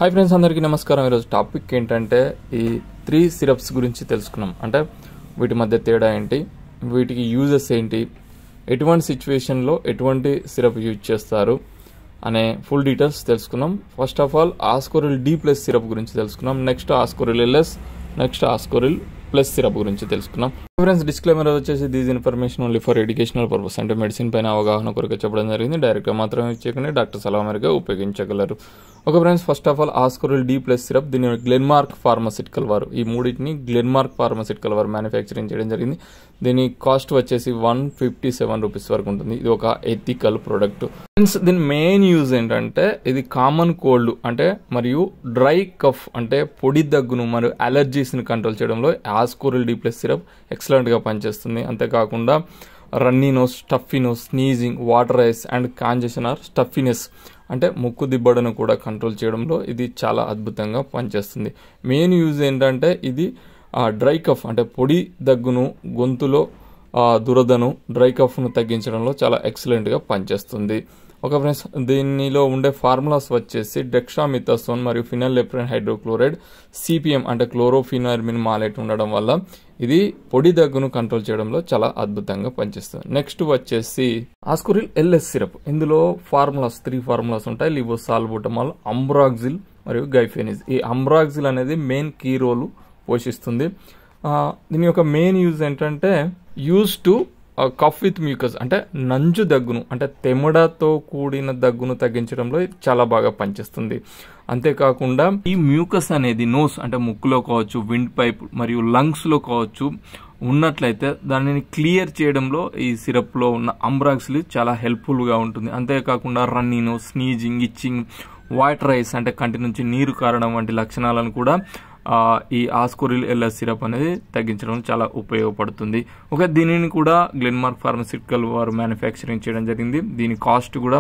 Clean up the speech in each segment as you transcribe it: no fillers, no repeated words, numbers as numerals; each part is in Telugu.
హాయ్ ఫ్రెండ్స్, అందరికీ నమస్కారం. ఈరోజు టాపిక్ ఏంటంటే ఈ 3 సిరప్స్ గురించి తెలుసుకున్నాం. అంటే వీటి మధ్య తేడా ఏంటి, వీటికి యూజెస్ ఏంటి, ఎటువంటి సిచ్యువేషన్లో ఎటువంటి సిరప్ యూజ్ చేస్తారు అనే ఫుల్ డీటెయిల్స్ తెలుసుకున్నాం. First of all Ascoril D plus syrup గురించి తెలుసుకున్నాం. Next Ascoril LS, next Ascoril plus syrup గురించి తెలుసుకున్నాం. ఫ్రెండ్స్, డిస్క్లైమర్ వచ్చేసి these information only for educational purpose, అంటే మెడిసిన్ పైన అవగాహన కొరకు చెప్పడం జరిగింది. డైరెక్ట్గా మాత్రమే ఇచ్చేయకుండా డాక్టర్ సలహా మేరకు ఉపయోగించగలరు. Okay friends, first of all Ascoril D plus syrup, దీని గ్లెన్మార్క్ ఫార్మాసిటికల్ వారు ఈ మూడింటిని గ్లెన్మార్క్ ఫార్మాసిటికల్ వారు మ్యానుఫ్యాక్చరింగ్ చేయడం జరిగింది. దీని కాస్ట్ వచ్చేసి 157 రూపీస్ వరకు ఉంటుంది. ఇది ఒక ఎథికల్ ప్రొడక్ట్. ఫ్రెండ్స్, దీని మెయిన్ యూజ్ ఏంటంటే ఇది కామన్ కోల్డ్ అంటే మరియు డ్రై కఫ్ అంటే పొడి దగ్గును మరియు అలర్జీస్ని కంట్రోల్ చేయడంలో ఆస్కోరిల్ డి ప్లస్ సిరప్ ఎక్సలెంట్గా పనిచేస్తుంది. అంతేకాకుండా runny nose, stuffy nose, sneezing, water eyes and congestion or stuffiness అంటే ముక్కు దిబ్బడను కూడా కంట్రోల్ చేయడంలో ఇది చాలా అద్భుతంగా పనిచేస్తుంది. మెయిన్ యూజ్ ఏంటంటే ఇది డ్రై కఫ్ అంటే పొడి దగ్గును, గొంతులో దురదను, డ్రై కఫ్ను తగ్గించడంలో చాలా ఎక్సలెంట్గా పనిచేస్తుంది. ఓకే ఫ్రెండ్స్, దీనిలో ఉండే ఫార్ములాస్ వచ్చేసి డెక్సామిథాసోన్ మరియు ఫినాల్ఎప్రైన్ హైడ్రోక్లోరైడ్, సిపిఎం అంటే క్లోరోఫినార్మిన్ మాలేట్ ఉండడం వల్ల ఇది పొడి దగ్గును కంట్రోల్ చేయడంలో చాలా అద్భుతంగా పనిచేస్తుంది. నెక్స్ట్ వచ్చేసి ఆస్కోరిల్ ఎల్ఎస్ సిరప్. ఇందులో 3 ఫార్ములాస్ ఉంటాయి: లివోసాల్బుటమాల్, అంబ్రాక్సిల్ మరియు గైఫెనిజ్. ఈ అంబ్రాక్సిల్ అనేది మెయిన్ కీ రోల్ పోషిస్తుంది. దీని యొక్క మెయిన్ యూజ్ ఏంటంటే use to cough with mucus అంటే నంజు దగ్గును అంటే తెమడతో కూడిన దగ్గును తగ్గించడంలో చాలా బాగా పనిచేస్తుంది. అంతేకాకుండా ఈ మ్యూకస్ అనేది నోస్ అంటే ముక్కులో కావచ్చు, విండ్ పైప్ మరియు లంగ్స్లో కావచ్చు ఉన్నట్లయితే దానిని క్లియర్ చేయడంలో ఈ సిరప్లో ఉన్న అంబ్రాక్సిల్ చాలా హెల్ప్ఫుల్గా ఉంటుంది. అంతేకాకుండా runny nose, sneezing, itching, water eyes అంటే కంటి నుంచి నీరు కారడం వంటి లక్షణాలను కూడా ఈ ఆస్కోరిల్ ఎల్ఎస్ సిరప్ అనేది తగ్గించడం చాలా ఉపయోగపడుతుంది. ఓకే, దీనిని కూడా గ్లెన్మార్క్ ఫార్మాసిటికల్ వారు మ్యానుఫ్యాక్చరింగ్ చేయడం జరిగింది. దీని కాస్ట్ కూడా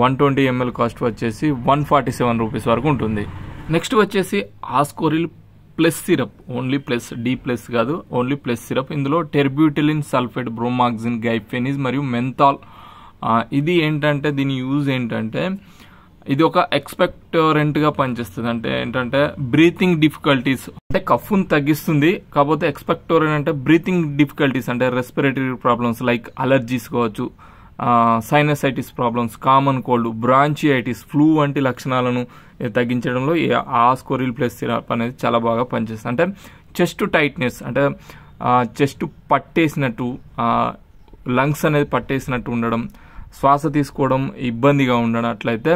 120 ml కాస్ట్ వచ్చేసి 147 రూపీస్ వరకు ఉంటుంది. నెక్స్ట్ వచ్చేసి Ascoril plus syrup, only plus, D plus కాదు, ఓన్లీ ప్లస్ సిరప్. ఇందులో టెర్బ్యూటిలిన్ సల్ఫేట్, బ్రోమాక్సిన్, గైఫెనిజ్ మరియు మెంథాల్. ఇది ఏంటంటే దీని యూజ్ ఏంటంటే ఇది ఒక ఎక్స్పెక్టోరెంట్ గా పనిచేస్తుంది. అంటే ఏంటంటే బ్రీతింగ్ డిఫికల్టీస్ అంటే కఫ్ను తగ్గిస్తుంది. కాకపోతే ఎక్స్పెక్టోరెంట్ అంటే బ్రీతింగ్ డిఫికల్టీస్ అంటే రెస్పిరేటరీ ప్రాబ్లమ్స్ లైక్ అలర్జీస్ కావచ్చు, sinusitis problems, common cold, bronchitis, flu వంటి లక్షణాలను తగ్గించడంలో ఈ ఆస్కోరిల్ ప్లస్ సిరప్ అనేది చాలా బాగా పనిచేస్తుంది. అంటే చెస్ట్ టైట్నెస్ అంటే చెస్ట్ పట్టేసినట్టు, లంగ్స్ అనేది పట్టేసినట్టు ఉండడం, శ్వాస తీసుకోవడం ఇబ్బందిగా ఉండనట్లయితే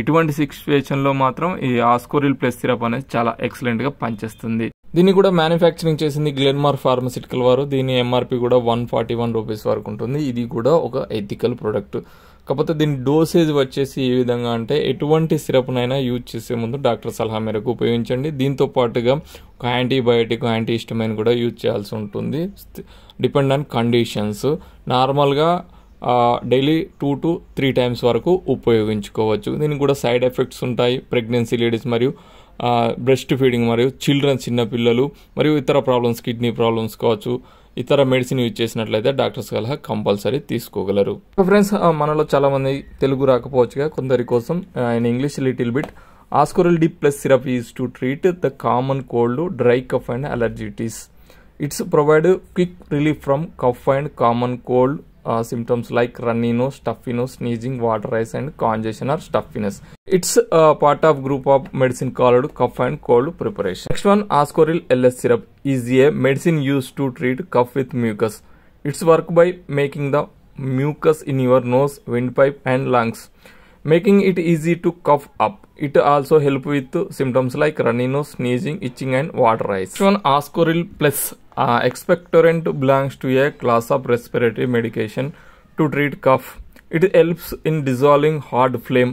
ఇటువంటి సిచ్యువేషన్లో మాత్రం ఈ ఆస్కోరిల్ ప్లస్ సిరప్ అనేది చాలా ఎక్సలెంట్గా పనిచేస్తుంది. దీన్ని కూడా మ్యానుఫ్యాక్చరింగ్ చేసింది గ్లెన్మార్క్ ఫార్మాసిటికల్ వారు. దీని ఎంఆర్పి కూడా 141 రూపీస్ వరకు ఉంటుంది. ఇది కూడా ఒక ఎథికల్ ప్రొడక్ట్. కాకపోతే దీని డోసేజ్ వచ్చేసి ఏ విధంగా అంటే ఎటువంటి సిరప్నైనా యూజ్ చేసే ముందు డాక్టర్ సలహా మేరకు ఉపయోగించండి. దీంతో పాటుగా ఒక యాంటీబయాటిక్, యాంటీహిస్టమైన్ కూడా యూజ్ చేయాల్సి ఉంటుంది. Depend on conditions. నార్మల్గా డైలీ 2 to 3 times వరకు ఉపయోగించుకోవచ్చు. దీనికి కూడా సైడ్ ఎఫెక్ట్స్ ఉంటాయి. ప్రెగ్నెన్సీ లేడీస్ మరియు బ్రెస్ట్ ఫీడింగ్ మరియు చిల్డ్రన్, చిన్నపిల్లలు మరియు ఇతర ప్రాబ్లమ్స్, కిడ్నీ ప్రాబ్లమ్స్ కావచ్చు, ఇతర మెడిసిన్ యూజ్ చేసినట్లయితే డాక్టర్ సలహా కంపల్సరీ తీసుకోగలరు. ఫ్రెండ్స్, మనలో చాలా మంది తెలుగు రాకపోవచ్చుగా, కొందరి కోసం in English little bit. Ascoril D plus syrup is to treat the common cold, dry cough and allergies. It's provide quick relief from cough and common cold symptoms like runny nose, stuffy nose, sneezing, water eyes and congestion or stuffiness. It's part of group of medicine called cough and cold preparation. Next one, Ascoril LS syrup is a medicine used to treat cough with mucus. It's work by making the mucus in your nose, windpipe and lungs, making it easy to cough up. It also help with symptoms like runny nose, sneezing, itching and water eyes. Next one, Ascoril Plus. Expectorant belongs to a class of respiratory medication to treat cough. It helps in dissolving hard phlegm,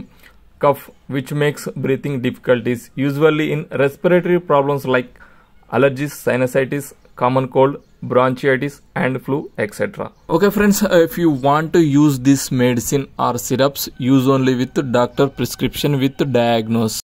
cough, which makes breathing difficulties, usually in respiratory problems like allergies, sinusitis, common cold, bronchitis and flu, etc. Okay friends, if you want to use this medicine or syrups, use only with doctor prescription with diagnosis.